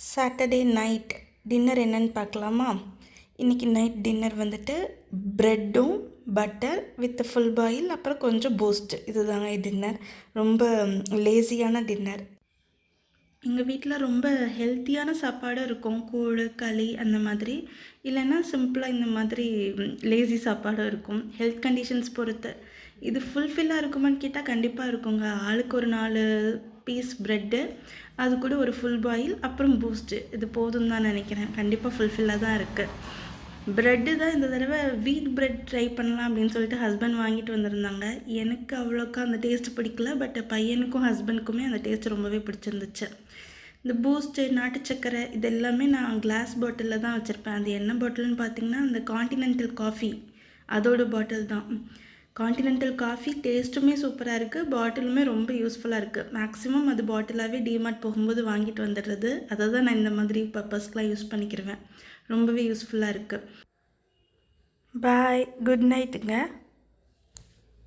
Saturday night dinner என்னன்னு பார்க்கலாமா? இன்றைக்கி நைட் டின்னர் வந்துட்டு ப்ரெட்டும் பட்டர் வித் ஃபுல் பாயில் அப்புறம் கொஞ்சம் பூஸ்ட். இதுதாங்க டின்னர். ரொம்ப லேசியான டின்னர். எங்கள் வீட்டில் ரொம்ப ஹெல்த்தியான சாப்பாடும் இருக்கும். கூழ் களி அந்த மாதிரி, இல்லைன்னா சிம்பிளாக இந்த மாதிரி லேசி சாப்பாடும் இருக்கும். ஹெல்த் கண்டிஷன்ஸ் பொறுத்து இது ஃபுல்ஃபில்லாக இருக்குமான்னு கேட்டால் கண்டிப்பாக இருக்குங்க. ஆளுக்கு ஒரு 4 பீஸ் ப்ரெட்டு, அது கூட ஒரு ஃபுல் பாயில் அப்புறம் பூஸ்ட்டு, இது போதும் தான் நினைக்கிறேன். கண்டிப்பாக ஃபுல்ஃபில்லாக தான் இருக்குது. ப்ரெட்டு தான் இந்த தடவை வீட் ப்ரெட் ட்ரை பண்ணலாம் அப்படின்னு சொல்லிட்டு ஹஸ்பண்ட் வாங்கிட்டு வந்திருந்தாங்க. எனக்கு அவ்வளோக்கா அந்த டேஸ்ட் பிடிக்கல. பட் பையனுக்கும் ஹஸ்பண்டுக்குமே அந்த டேஸ்ட் ரொம்பவே பிடிச்சிருந்துச்சு. இந்த பூஸ்ட்டு, நாட்டு சக்கரை இது எல்லாமே நான் கிளாஸ் பாட்டிலில் தான் வச்சுருப்பேன். அது என்ன பாட்டில்னு பார்த்திங்கன்னா அந்த கான்டினென்டல் காஃபி அதோட பாட்டில் தான். கான்டினென்டல் காஃபி டேஸ்ட்டுமே சூப்பராக இருக்குது, பாட்டிலுமே ரொம்ப யூஸ்ஃபுல்லாக இருக்குது. மேக்ஸிமம் அது பாட்டிலாகவே டிமார்ட் போகும்போது வாங்கிட்டு வந்துடுறது. அதை தான் நான் இந்த மாதிரி பர்பஸ்க்கெலாம் யூஸ் பண்ணிக்கிடுவேன். ரொம்பவே யூஸ்ஃபுல்லாக இருக்குது. பாய், குட் நைட்டுங்க.